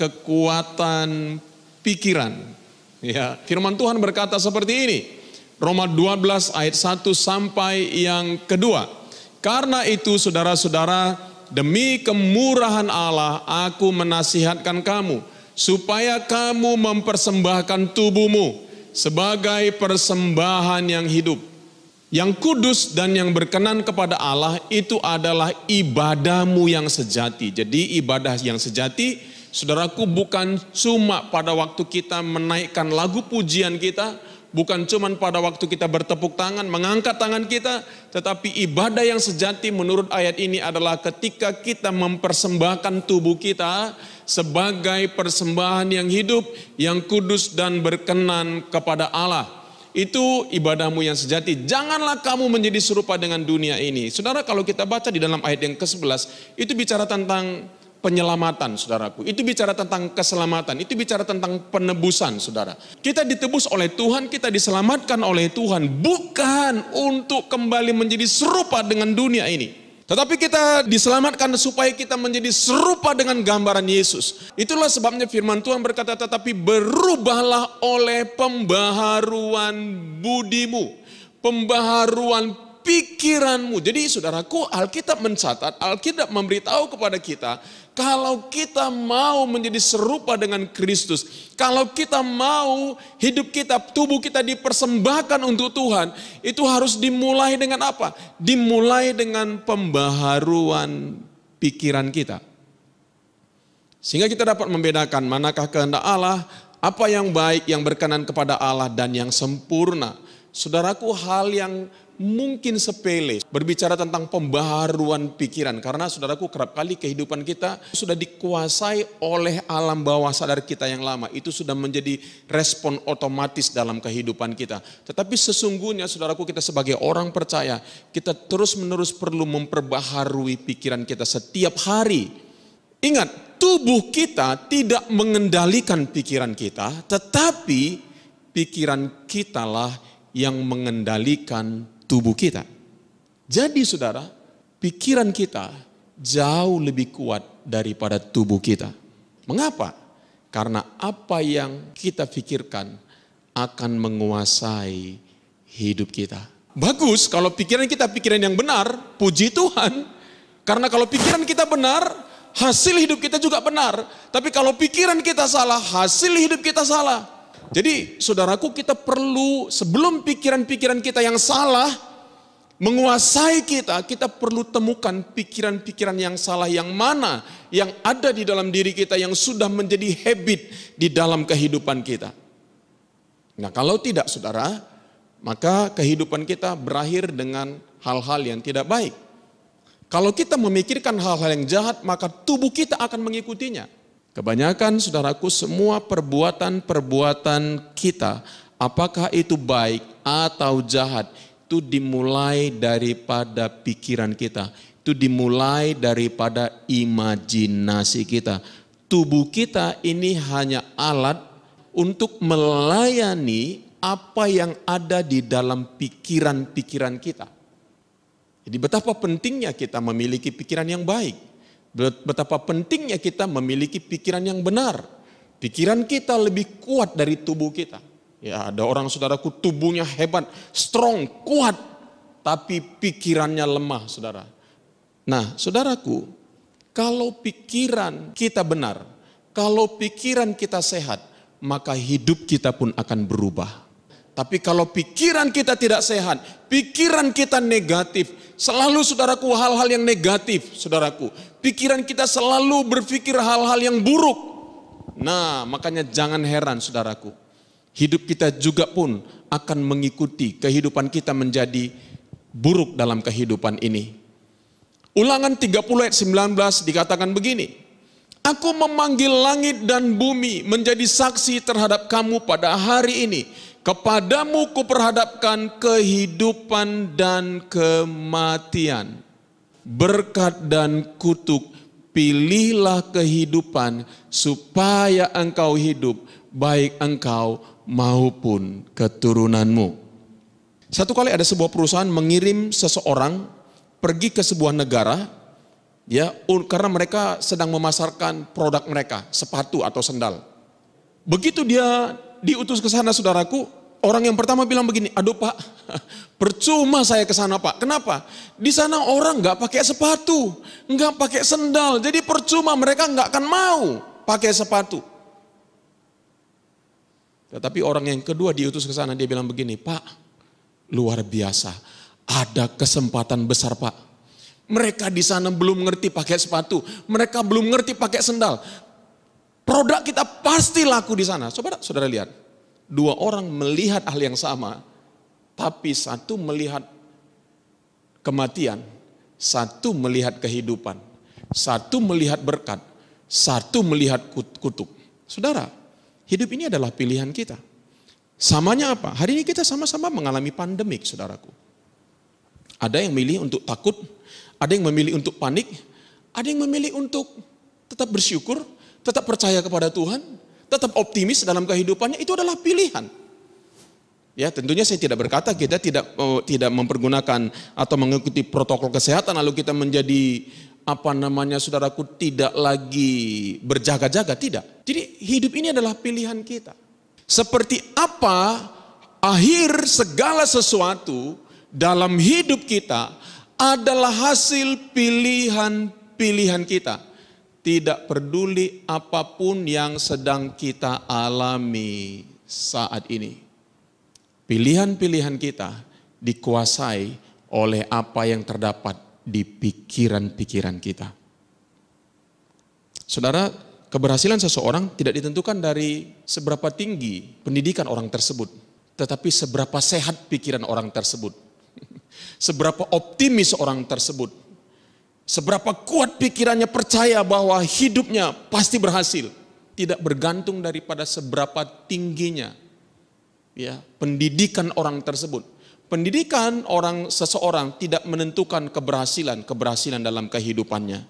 kekuatan pikiran. Ya, firman Tuhan berkata seperti ini. Roma 12 ayat 1 sampai yang kedua. Karena itu saudara-saudara, demi kemurahan Allah aku menasihatkan kamu, supaya kamu mempersembahkan tubuhmu sebagai persembahan yang hidup, yang kudus dan yang berkenan kepada Allah. Itu adalah ibadahmu yang sejati. Jadi ibadah yang sejati, saudaraku, bukan cuma pada waktu kita menaikkan lagu pujian kita, bukan cuma pada waktu kita bertepuk tangan, mengangkat tangan kita, tetapi ibadah yang sejati menurut ayat ini adalah ketika kita mempersembahkan tubuh kita sebagai persembahan yang hidup, yang kudus dan berkenan kepada Allah. Itu ibadahmu yang sejati. Janganlah kamu menjadi serupa dengan dunia ini. Saudara, kalau kita baca di dalam ayat yang ke-11, itu bicara tentang penyelamatan, saudaraku. Itu bicara tentang keselamatan, itu bicara tentang penebusan, saudara. Kita ditebus oleh Tuhan, kita diselamatkan oleh Tuhan, bukan untuk kembali menjadi serupa dengan dunia ini. Tetapi kita diselamatkan supaya kita menjadi serupa dengan gambaran Yesus. Itulah sebabnya firman Tuhan berkata, tetapi berubahlah oleh pembaharuan budimu, pembaharuan pikiranmu. Jadi saudaraku, Alkitab mencatat, Alkitab memberitahu kepada kita, kalau kita mau menjadi serupa dengan Kristus, kalau kita mau hidup kita, tubuh kita dipersembahkan untuk Tuhan, itu harus dimulai dengan apa? Dimulai dengan pembaharuan pikiran kita. Sehingga kita dapat membedakan manakah kehendak Allah, apa yang baik, yang berkenan kepada Allah, dan yang sempurna. Saudaraku, hal yang mungkin sepele, berbicara tentang pembaharuan pikiran. Karena saudaraku, kerap kali kehidupan kita sudah dikuasai oleh alam bawah sadar kita yang lama. Itu sudah menjadi respon otomatis dalam kehidupan kita. Tetapi sesungguhnya saudaraku, kita sebagai orang percaya, kita terus menerus perlu memperbaharui pikiran kita setiap hari. Ingat, tubuh kita tidak mengendalikan pikiran kita, tetapi pikiran kitalah yang mengendalikan tubuh kita. Jadi saudara, pikiran kita jauh lebih kuat daripada tubuh kita. Mengapa? Karena apa yang kita pikirkan akan menguasai hidup kita. Bagus kalau pikiran kita pikiran yang benar, puji Tuhan. Karena kalau pikiran kita benar, hasil hidup kita juga benar. Tapi kalau pikiran kita salah, hasil hidup kita salah. Jadi saudaraku, kita perlu sebelum pikiran-pikiran kita yang salah menguasai kita, kita perlu temukan pikiran-pikiran yang salah yang mana yang ada di dalam diri kita yang sudah menjadi habit di dalam kehidupan kita. Nah, kalau tidak saudara, maka kehidupan kita berakhir dengan hal-hal yang tidak baik. Kalau kita memikirkan hal-hal yang jahat, maka tubuh kita akan mengikutinya. Kebanyakan saudaraku, semua perbuatan-perbuatan kita, apakah itu baik atau jahat, itu dimulai daripada pikiran kita. Itu dimulai daripada imajinasi kita. Tubuh kita ini hanya alat untuk melayani apa yang ada di dalam pikiran-pikiran kita. Jadi betapa pentingnya kita memiliki pikiran yang baik. Betapa pentingnya kita memiliki pikiran yang benar. Pikiran kita lebih kuat dari tubuh kita. Ya, ada orang saudaraku tubuhnya hebat, strong, kuat, tapi pikirannya lemah, saudara. Nah, saudaraku, kalau pikiran kita benar, kalau pikiran kita sehat, maka hidup kita pun akan berubah. Tapi kalau pikiran kita tidak sehat, pikiran kita negatif, selalu saudaraku hal-hal yang negatif, saudaraku. Pikiran kita selalu berpikir hal-hal yang buruk. Nah, makanya jangan heran saudaraku. Hidup kita juga pun akan mengikuti kehidupan kita menjadi buruk dalam kehidupan ini. Ulangan 30 ayat 19 dikatakan begini. Aku memanggil langit dan bumi menjadi saksi terhadap kamu pada hari ini. Kepadamu kuperhadapkan kehidupan dan kematian. Berkat dan kutuk, pilihlah kehidupan supaya engkau hidup, baik engkau maupun keturunanmu. Satu kali ada sebuah perusahaan mengirim seseorang pergi ke sebuah negara Ya, karena mereka sedang memasarkan produk mereka, sepatu atau sendal. Begitu dia diutus ke sana, saudaraku, orang yang pertama bilang begini, aduh Pak, percuma saya ke sana Pak. Kenapa? Di sana orang nggak pakai sepatu, nggak pakai sendal, jadi percuma, mereka nggak akan mau pakai sepatu. Tetapi orang yang kedua diutus ke sana, dia bilang begini, Pak, luar biasa, ada kesempatan besar Pak. Mereka di sana belum ngerti pakai sepatu, mereka belum ngerti pakai sendal. Produk kita pasti laku di sana. Saudara lihat, dua orang melihat hal yang sama, tapi satu melihat kematian, satu melihat kehidupan, satu melihat berkat, satu melihat kutuk. Saudara, hidup ini adalah pilihan kita. Samanya apa? Hari ini kita sama-sama mengalami pandemik, saudaraku. Ada yang memilih untuk takut, ada yang memilih untuk panik, ada yang memilih untuk tetap bersyukur, tetap percaya kepada Tuhan, tetap optimis dalam kehidupannya. Itu adalah pilihan. Ya, tentunya saya tidak berkata kita tidak mempergunakan atau mengikuti protokol kesehatan lalu kita menjadi saudaraku, tidak lagi berjaga-jaga, tidak. Jadi hidup ini adalah pilihan kita. Seperti apa akhir segala sesuatu dalam hidup kita adalah hasil pilihan-pilihan kita. Tidak peduli apapun yang sedang kita alami saat ini. Pilihan-pilihan kita dikuasai oleh apa yang terdapat di pikiran-pikiran kita. Saudara, keberhasilan seseorang tidak ditentukan dari seberapa tinggi pendidikan orang tersebut, tetapi seberapa sehat pikiran orang tersebut. Seberapa optimis orang tersebut, seberapa kuat pikirannya percaya bahwa hidupnya pasti berhasil. Tidak bergantung daripada seberapa tingginya ya pendidikan orang tersebut. Pendidikan seseorang tidak menentukan keberhasilan dalam kehidupannya.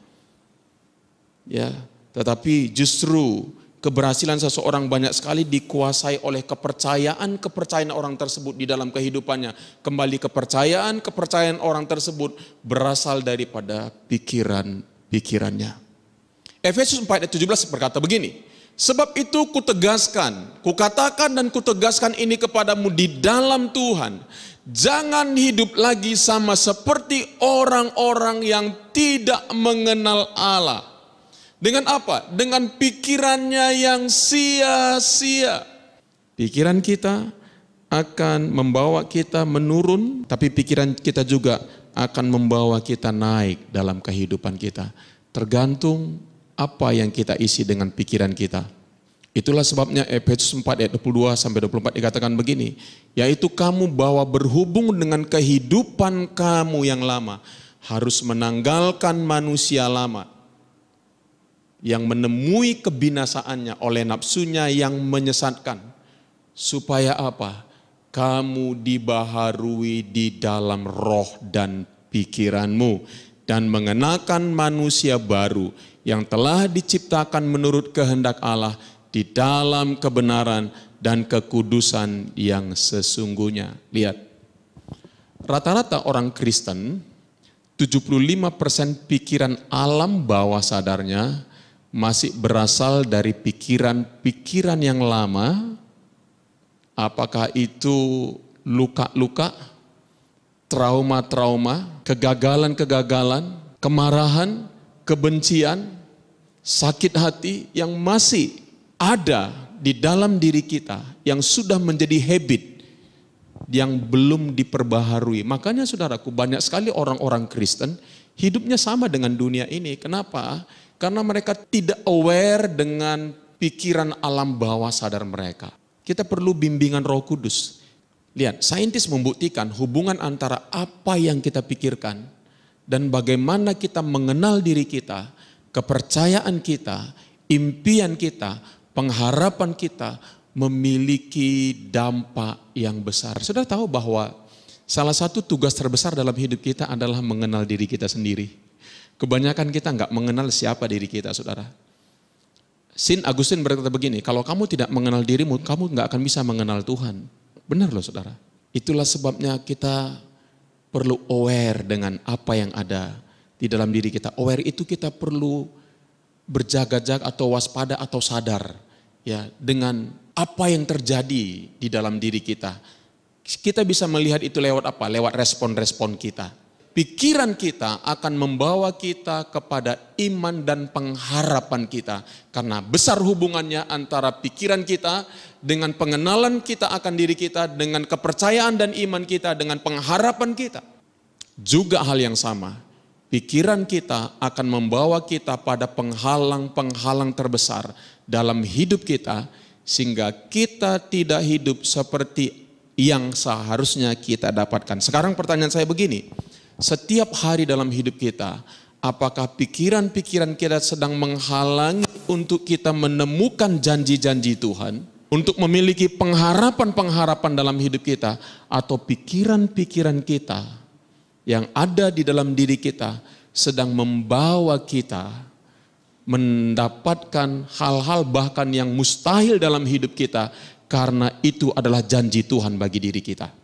Ya, tetapi justru keberhasilan seseorang banyak sekali dikuasai oleh kepercayaan orang tersebut di dalam kehidupannya. Kembali kepercayaan orang tersebut berasal daripada pikirannya. Efesus 4 ayat 17 berkata begini, sebab itu kukatakan dan kutegaskan ini kepadamu di dalam Tuhan. Jangan hidup lagi sama seperti orang-orang yang tidak mengenal Allah. Dengan apa? Dengan pikirannya yang sia-sia. Pikiran kita akan membawa kita menurun, tapi pikiran kita juga akan membawa kita naik dalam kehidupan kita. Tergantung apa yang kita isi dengan pikiran kita. Itulah sebabnya Efesus 4 ayat 22 sampai 24 dikatakan begini, yaitu kamu bahwa berhubung dengan kehidupan kamu yang lama, harus menanggalkan manusia lama yang menemui kebinasaannya oleh nafsunya yang menyesatkan. Supaya apa? Kamu dibaharui di dalam roh dan pikiranmu dan mengenakan manusia baru yang telah diciptakan menurut kehendak Allah di dalam kebenaran dan kekudusan yang sesungguhnya. Lihat, rata-rata orang Kristen 75% pikiran alam bawah sadarnya masih berasal dari pikiran-pikiran yang lama. Apakah itu luka-luka, trauma-trauma, kegagalan-kegagalan, kemarahan, kebencian, sakit hati yang masih ada di dalam diri kita, yang sudah menjadi habit, yang belum diperbaharui. Makanya saudaraku, banyak sekali orang-orang Kristen hidupnya sama dengan dunia ini. Kenapa? Karena mereka tidak aware dengan pikiran alam bawah sadar mereka. Kita perlu bimbingan Roh Kudus. Lihat, saintis membuktikan hubungan antara apa yang kita pikirkan dan bagaimana kita mengenal diri kita, kepercayaan kita, impian kita, pengharapan kita memiliki dampak yang besar. Sudah tahu bahwa salah satu tugas terbesar dalam hidup kita adalah mengenal diri kita sendiri. Kebanyakan kita nggak mengenal siapa diri kita, saudara. Saint Augustine berkata begini, kalau kamu tidak mengenal dirimu, kamu nggak akan bisa mengenal Tuhan. Benar loh saudara. Itulah sebabnya kita perlu aware dengan apa yang ada di dalam diri kita. Aware itu kita perlu berjaga-jaga atau waspada atau sadar ya dengan apa yang terjadi di dalam diri kita. Kita bisa melihat itu lewat apa? Lewat respon-respon kita. Pikiran kita akan membawa kita kepada iman dan pengharapan kita. Karena besar hubungannya antara pikiran kita dengan pengenalan kita akan diri kita, dengan kepercayaan dan iman kita, dengan pengharapan kita. Juga hal yang sama, pikiran kita akan membawa kita pada penghalang-penghalang terbesar dalam hidup kita, sehingga kita tidak hidup seperti yang seharusnya kita dapatkan. Sekarang pertanyaan saya begini, setiap hari dalam hidup kita, apakah pikiran-pikiran kita sedang menghalangi untuk kita menemukan janji-janji Tuhan, untuk memiliki pengharapan-pengharapan dalam hidup kita, atau pikiran-pikiran kita yang ada di dalam diri kita sedang membawa kita mendapatkan hal-hal bahkan yang mustahil dalam hidup kita, karena itu adalah janji Tuhan bagi diri kita.